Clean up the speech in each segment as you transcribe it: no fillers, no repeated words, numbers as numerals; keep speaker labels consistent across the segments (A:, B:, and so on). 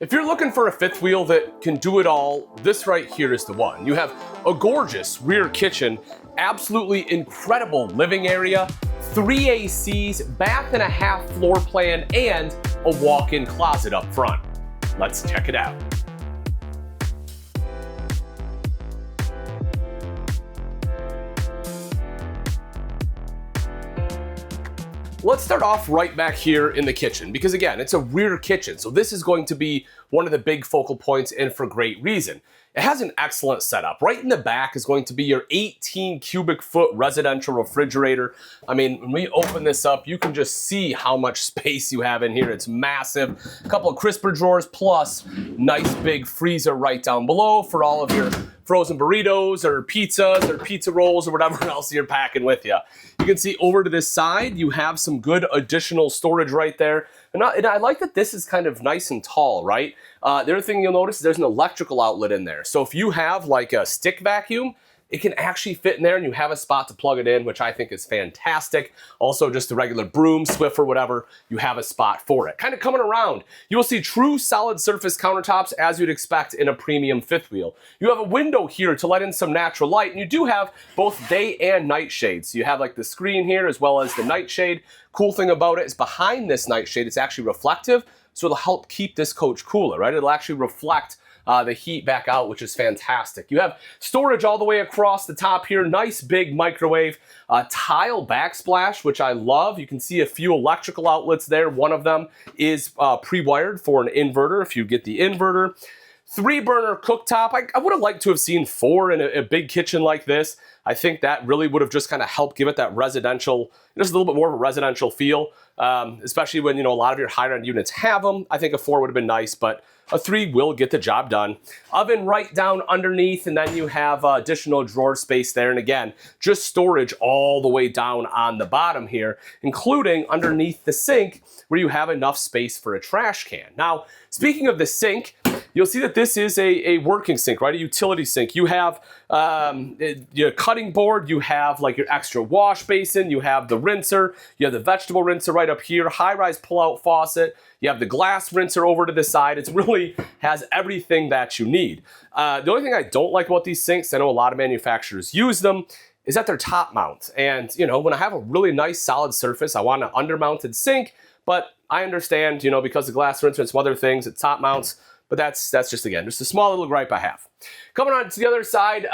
A: If you're looking for a fifth wheel that can do it all, this right here is the one. You have a gorgeous rear kitchen, absolutely incredible living area, 3 ACs, bath and a half floor plan, and a walk-in closet up front. Let's check it out. Let's start off right back here in the kitchen because again, it's a rear kitchen. So this is going to be one of the big focal points and for great reason. It has an excellent setup. Right in the back is going to be your 18 cubic foot residential refrigerator. I mean, when we open this up, you can just see how much space you have in here. It's massive. A couple of crisper drawers plus nice big freezer right down below for all of your frozen burritos or pizzas or pizza rolls or whatever else you're packing with you. You can see over to this side, you have some good additional storage right there. And I like that this is kind of nice and tall, right? The other thing you'll notice is there's an electrical outlet in there. So if you have like a stick vacuum, it can actually fit in there and you have a spot to plug it in, which I think is fantastic. Also just a regular broom, Swiffer, whatever, you have a spot for it. Kind of coming around, you will see true solid surface countertops as you'd expect in a premium fifth wheel. You have a window here to let in some natural light, and you do have both day and night shades. So you have like the screen here as well as the night shade. Cool thing about it is behind this night shade, it's actually reflective, so it'll help keep this coach cooler, right? It'll actually reflect the heat back out, which is fantastic. You have storage all the way across the top here, nice big microwave, tile backsplash, which I love. You can see a few electrical outlets there. One of them is pre-wired for an inverter if you get the inverter. 3-burner cooktop. I would have liked to have seen 4 in a big kitchen like this. I think that really would have just kind of helped give it that residential, just a little bit more of a residential feel, especially when, you know, a lot of your higher end units have them. I think a 4 would have been nice, but a 3 will get the job done. Oven right down underneath, and then you have additional drawer space there. And again, just storage all the way down on the bottom here, including underneath the sink where you have enough space for a trash can. Now, speaking of the sink, you'll see that this is a working sink, right? A utility sink. You have your cutting board, you have like your extra wash basin, you have the rinser, you have the vegetable rinser right up here, high-rise pull-out faucet, you have the glass rinser over to the side. It really has everything that you need. The only thing I don't like about these sinks, I know a lot of manufacturers use them, is that they're top mount. And you know, when I have a really nice solid surface, I want an undermounted sink, but I understand, you know, because the glass rinser and some other things, it's top mounts. But that's just, again, just a small little gripe I have. Coming on to the other side,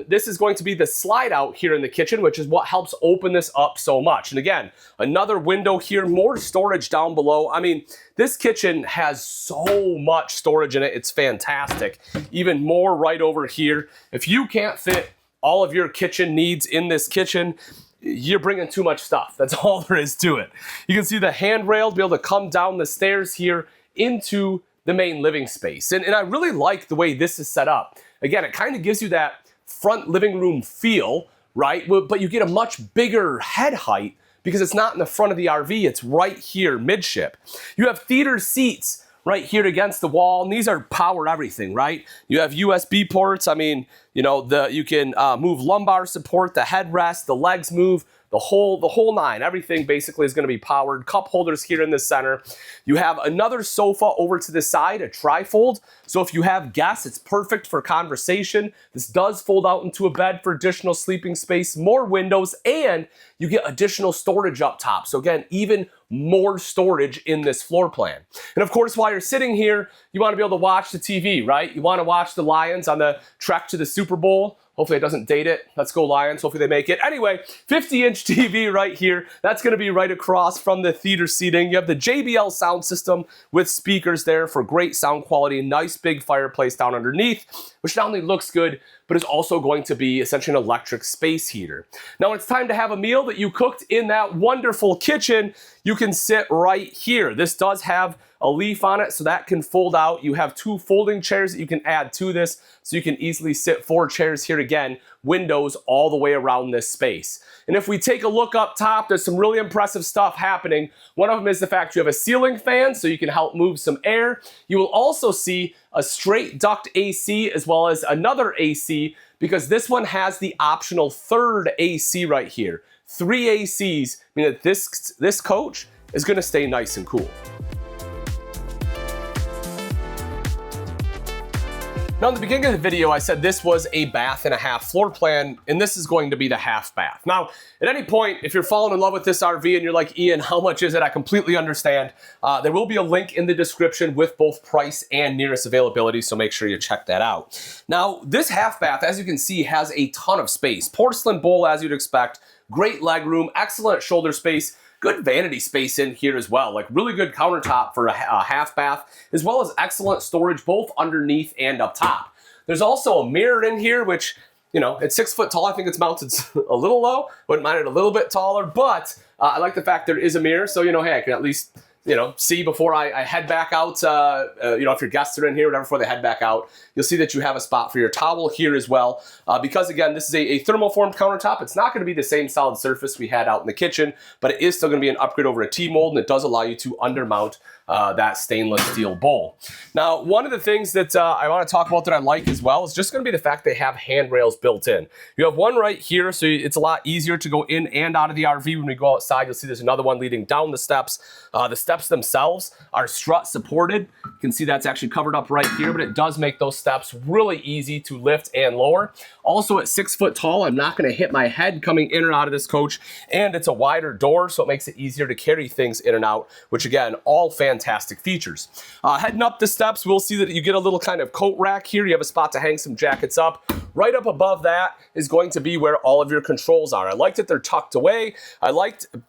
A: this is going to be the slide out here in the kitchen, which is what helps open this up so much. And again, another window here, more storage down below. I mean, this kitchen has so much storage in it. It's fantastic. Even more right over here. If you can't fit all of your kitchen needs in this kitchen, you're bringing too much stuff. That's all there is to it. You can see the handrail to be able to come down the stairs here into the main living space. And I really like the way this is set up. Again, it kind of gives you that front living room feel, right? But you get a much bigger head height because it's not in the front of the RV, it's right here midship. You have theater seats right here against the wall, and these are power everything, right? You have USB ports. I mean, you know, you can move lumbar support, the headrest, the legs move, the whole nine. Everything basically is going to be powered. Cup holders here in the center. You have another sofa over to the side, a trifold. So if you have guests, it's perfect for conversation. This does fold out into a bed for additional sleeping space, more windows, and you get additional storage up top. So again, even more storage in this floor plan. And of course, while you're sitting here, you want to be able to watch the TV, right? You want to watch the Lions on the trek to the Super Bowl. Hopefully it doesn't date it. Let's go Lions. Hopefully they make it. Anyway, 50-inch TV right here. That's going to be right across from the theater seating. You have the JBL sound system with speakers there for great sound quality. Nice big fireplace down underneath, which not only looks good, but is also going to be essentially an electric space heater. Now it's time to have a meal that you cooked in that wonderful kitchen. You can sit right here. This does have a leaf on it, so that can fold out. You have 2 folding chairs that you can add to this, so you can easily sit 4 chairs here again, windows all the way around this space. And if we take a look up top, there's some really impressive stuff happening. One of them is the fact you have a ceiling fan, so you can help move some air. You will also see a straight duct AC as well as another AC, because this one has the optional 3rd AC right here. 3 ACs, meaning that this coach is going to stay nice and cool. Now, in the beginning of the video, I said this was a bath and a half floor plan, and this is going to be the half bath. Now, at any point, if you're falling in love with this RV and you're like, Ian, how much is it? I completely understand. There will be a link in the description with both price and nearest availability, so make sure you check that out. Now, this half bath, as you can see, has a ton of space. Porcelain bowl, as you'd expect, great leg room, excellent shoulder space, good vanity space in here as well, like really good countertop for a half bath, as well as excellent storage both underneath and up top. There's also a mirror in here, which, you know, it's 6 foot tall. I think it's mounted a little low. Wouldn't mind it a little bit taller, but I like the fact there is a mirror, so, you know, hey, I can at least, you know, see before I head back out. You know, if your guests are in here, whatever, before they head back out, you'll see that you have a spot for your towel here as well. Because again, this is a thermoformed countertop. It's not going to be the same solid surface we had out in the kitchen, but it is still going to be an upgrade over a T-mold, and it does allow you to undermount that stainless steel bowl. Now, one of the things that I want to talk about that I like as well is just going to be the fact they have handrails built in. You have one right here, so it's a lot easier to go in and out of the RV. When we go outside, you'll see there's another one leading down the steps. The steps themselves are strut supported. You can see that's actually covered up right here, but it does make those steps really easy to lift and lower. Also at 6 foot tall, I'm not going to hit my head coming in or out of this coach, and it's a wider door, so it makes it easier to carry things in and out, which again, all fantastic features. Heading up the steps, we'll see that you get a little kind of coat rack here. You have a spot to hang some jackets up. Right up above that is going to be where all of your controls are. I like that they're tucked away.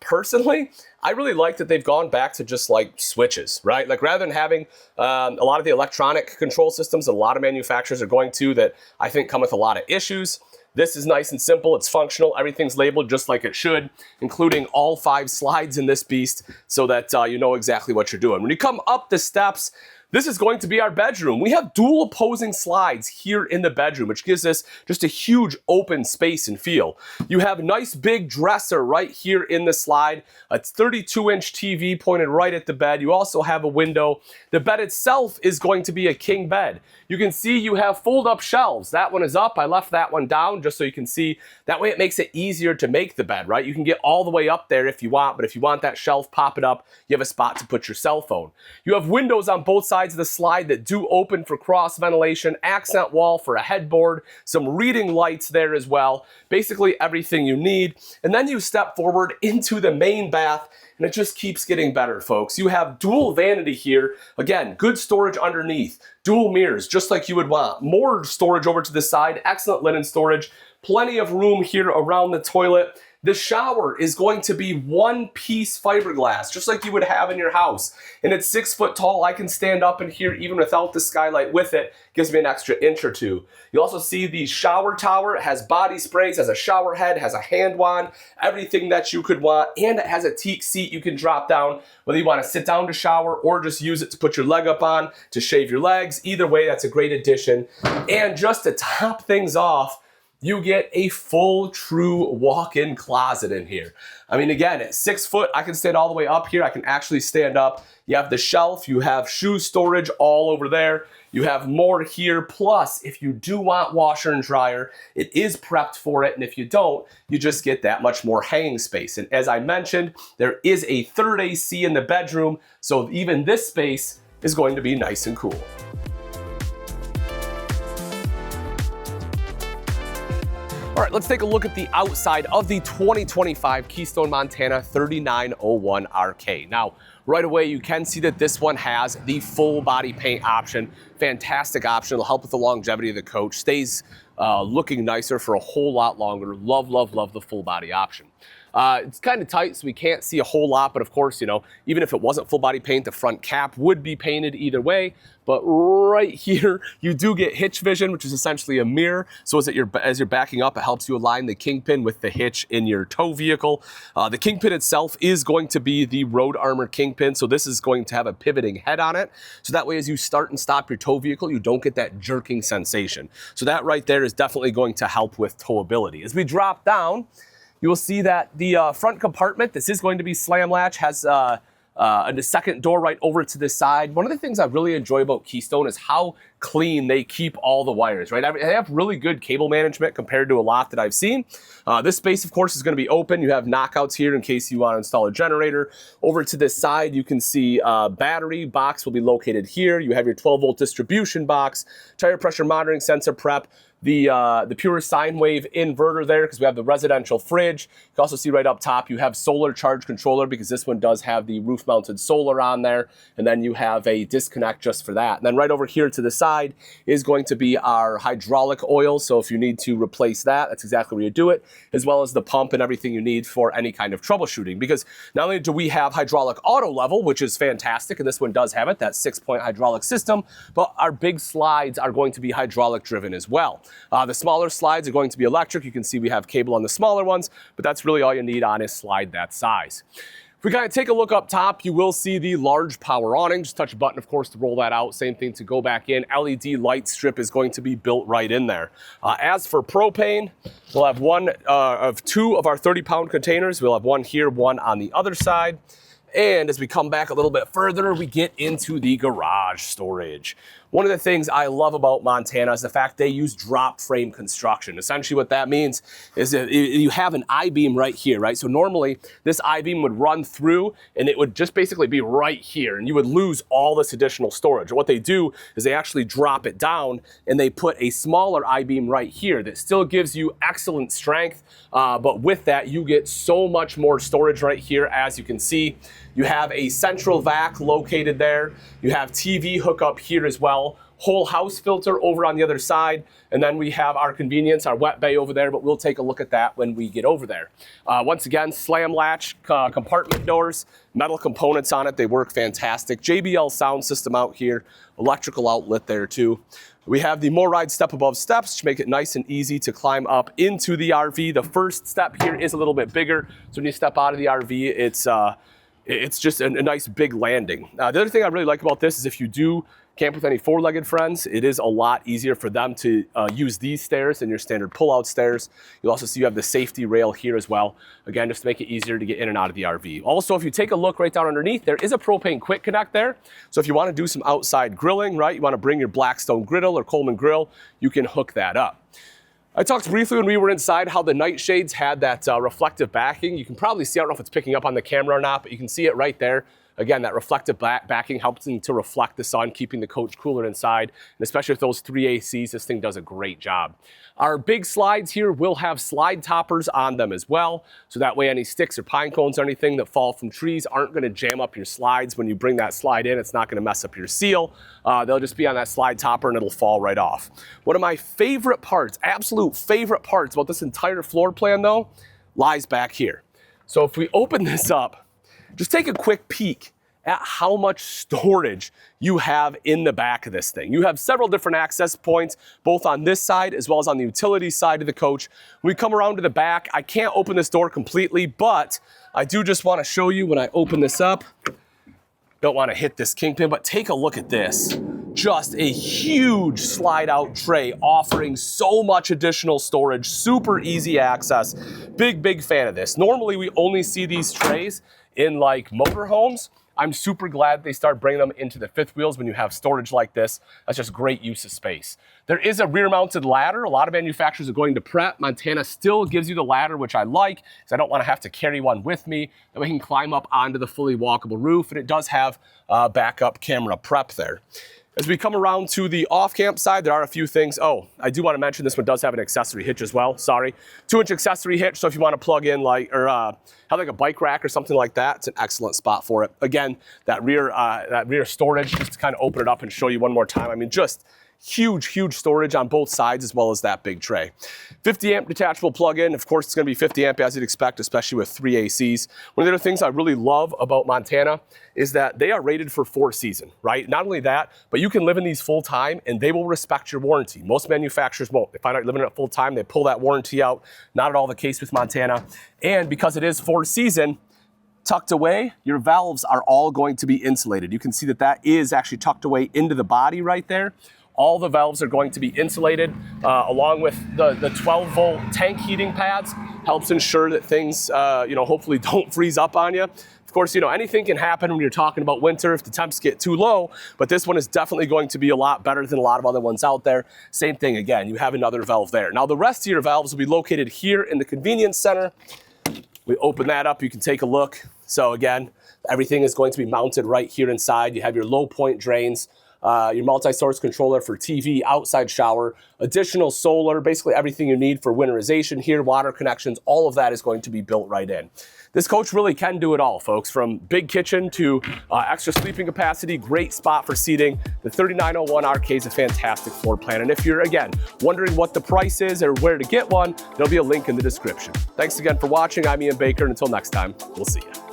A: Personally, I really like that they've gone back to just like switches, right? Like rather than having a lot of the electronic control systems that a lot of manufacturers are going to that I think come with a lot of issues. This is nice and simple. It's functional. Everything's labeled just like it should, including all 5 slides in this beast so that you know exactly what you're doing. When you come up the steps, this is going to be our bedroom. We have dual opposing slides here in the bedroom, which gives us just a huge open space and feel. You have a nice big dresser right here in the slide. A 32-inch TV pointed right at the bed. You also have a window. The bed itself is going to be a king bed. You can see you have fold-up shelves. That one is up. I left that one down just so you can see. That way it makes it easier to make the bed, right? You can get all the way up there if you want, but if you want that shelf, pop it up. You have a spot to put your cell phone. You have windows on both sides of the slide that do open for cross ventilation, accent wall for a headboard, some reading lights there as well. Basically everything you need. And then you step forward into the main bath, and it just keeps getting better, folks. You have dual vanity here. Again, good storage underneath. Dual mirrors, just like you would want. More storage over to the side. Excellent linen storage. Plenty of room here around the toilet. The shower is going to be one-piece fiberglass, just like you would have in your house. And it's 6 foot tall. I can stand up in here even without the skylight with it. Gives me an extra inch or two. You also see the shower tower. It has body sprays, has a shower head, has a hand wand, everything that you could want. And it has a teak seat you can drop down, whether you want to sit down to shower or just use it to put your leg up on, to shave your legs. Either way, that's a great addition. And just to top things off, you get a full, true walk-in closet in here. I mean, again, at 6 foot, I can stand all the way up here. I can actually stand up. You have the shelf. You have shoe storage all over there. You have more here. Plus, if you do want washer and dryer, it is prepped for it. And if you don't, you just get that much more hanging space. And as I mentioned, there is a third AC in the bedroom. So even this space is going to be nice and cool. All right, let's take a look at the outside of the 2025 Keystone Montana 3901 RK. Now, right away, you can see that this one has the full body paint option. Fantastic option. It'll help with the longevity of the coach. Stays looking nicer for a whole lot longer. Love, love, love the full body option. It's kind of tight, so we can't see a whole lot, but of course, you know, even if it wasn't full body paint, the front cap would be painted either way. But right here, you do get hitch vision, which is essentially a mirror. So as you're backing up, it helps you align the kingpin with the hitch in your tow vehicle. The kingpin itself is going to be the Road Armor kingpin. So this is going to have a pivoting head on it. So that way, as you start and stop your tow vehicle, you don't get that jerking sensation. So that right there is definitely going to help with towability. As we drop down, you will see that the front compartment, this is going to be slam latch, has a second door right over to the side. One of the things I really enjoy about Keystone is how clean. They keep all the wires, right? They have really good cable management compared to a lot that I've seen. This space, of course, is going to be open. You have knockouts here in case you want to install a generator. Over to this side, you can see battery box will be located here. You have your 12-volt distribution box, tire pressure monitoring sensor prep, the pure sine wave inverter there because we have the residential fridge. You can also see right up top you have solar charge controller because this one does have the roof mounted solar on there, and then you have a disconnect just for that. And then right over here to the side is going to be our hydraulic oil, so if you need to replace that, that's exactly where you do it, as well as the pump and everything you need for any kind of troubleshooting. Because not only do we have hydraulic auto level, which is fantastic, and this one does have it, that 6-point hydraulic system, but our big slides are going to be hydraulic driven as well. The smaller slides are going to be electric. You can see we have cable on the smaller ones, but that's really all you need on a slide that size. If we kind of take a look up top, you will see the large power awning. Just touch a button, of course, to roll that out. Same thing to go back in. LED light strip is going to be built right in there. As for propane, we'll have one of 2 of our 30-pound containers. We'll have one here, one on the other side. And as we come back a little bit further, we get into the garage storage. One of the things I love about Montana is the fact they use drop frame construction. Essentially what that means is that you have an I-beam right here, right? So normally this I-beam would run through and it would just basically be right here and you would lose all this additional storage. What they do is they actually drop it down and they put a smaller I-beam right here that still gives you excellent strength, but with that you get so much more storage right here. As you can see, you have a central vac located there. You have TV hookup here as well. Whole house filter over on the other side. And then we have our convenience, our wet bay over there, but we'll take a look at that when we get over there. Once again, slam latch compartment doors, metal components on it. They work fantastic. JBL sound system out here, electrical outlet there too. We have the MORryde step above steps to make it nice and easy to climb up into the RV. The first step here is a little bit bigger. So when you step out of the RV, it's just a nice big landing. The other thing I really like about this is if you do camp with any 4-legged friends, it is a lot easier for them to use these stairs than your standard pull-out stairs. You'll also see you have the safety rail here as well. Again, just to make it easier to get in and out of the RV. Also, if you take a look right down underneath, there is a propane quick connect there. So if you want to do some outside grilling, right, you want to bring your Blackstone griddle or Coleman grill, you can hook that up. I talked briefly when we were inside how the nightshades had that reflective backing. You can probably see, I don't know if it's picking up on the camera or not, but you can see it right there. Again, that reflective backing helps them to reflect the sun, keeping the coach cooler inside. And especially with those 3 ACs, this thing does a great job. Our big slides here will have slide toppers on them as well. So that way any sticks or pine cones or anything that fall from trees aren't gonna jam up your slides. When you bring that slide in, it's not gonna mess up your seal. They'll just be on that slide topper and it'll fall right off. One of my favorite parts, absolute favorite parts about this entire floor plan though, lies back here. So if we open this up, just take a quick peek at how much storage you have in the back of this thing. You have several different access points, both on this side as well as on the utility side of the coach. When we come around to the back, I can't open this door completely, but I do just want to show you when I open this up. Don't want to hit this kingpin, but take a look at this. Just a huge slide out tray offering so much additional storage, super easy access. Big fan of this. Normally we only see these trays in like motorhomes. I'm super glad they start bringing them into the fifth wheels when you have storage like this. That's just great use of space. There is a rear mounted ladder. A lot of manufacturers are going to prep. Montana still gives you the ladder, which I like, because I don't want to have to carry one with me. Then we can climb up onto the fully walkable roof, and it does have backup camera prep there. As we come around to the off-camp side, there are a few things. Oh, I do want to mention this one does have an accessory hitch as well, sorry. 2-inch accessory hitch, so if you want to plug in like, or have like a bike rack or something like that, it's an excellent spot for it. Again, that rear storage, just to kind of open it up and show you one more time. I mean, just huge storage on both sides as well as that big tray. 50 amp detachable plug-in. Of course, it's going to be 50 amp as you'd expect, especially with 3 ACs. One of the other things I really love about Montana is that they are rated for 4 season, right? Not only that, but you can live in these full time and they will respect your warranty. Most manufacturers won't. They find out you're living in it full time, they pull that warranty out. Not at all the case with Montana. And because it is 4 season, tucked away, your valves are all going to be insulated. You can see that that is actually tucked away into the body right there. All the valves are going to be insulated, along with the 12-volt tank heating pads. Helps ensure that things, hopefully don't freeze up on you. Of course, you know, anything can happen when you're talking about winter if the temps get too low, but this one is definitely going to be a lot better than a lot of other ones out there. Same thing again, you have another valve there. Now the rest of your valves will be located here in the convenience center. We open that up, you can take a look. So again, everything is going to be mounted right here inside. You have your low point drains, your multi-source controller for TV, outside shower, additional solar, basically everything you need for winterization here, water connections, all of that is going to be built right in. This coach really can do it all, folks, from big kitchen to extra sleeping capacity, great spot for seating. The 3901 RK is a fantastic floor plan. And if you're, again, wondering what the price is or where to get one, there'll be a link in the description. Thanks again for watching. I'm Ian Baker, and until next time, we'll see you.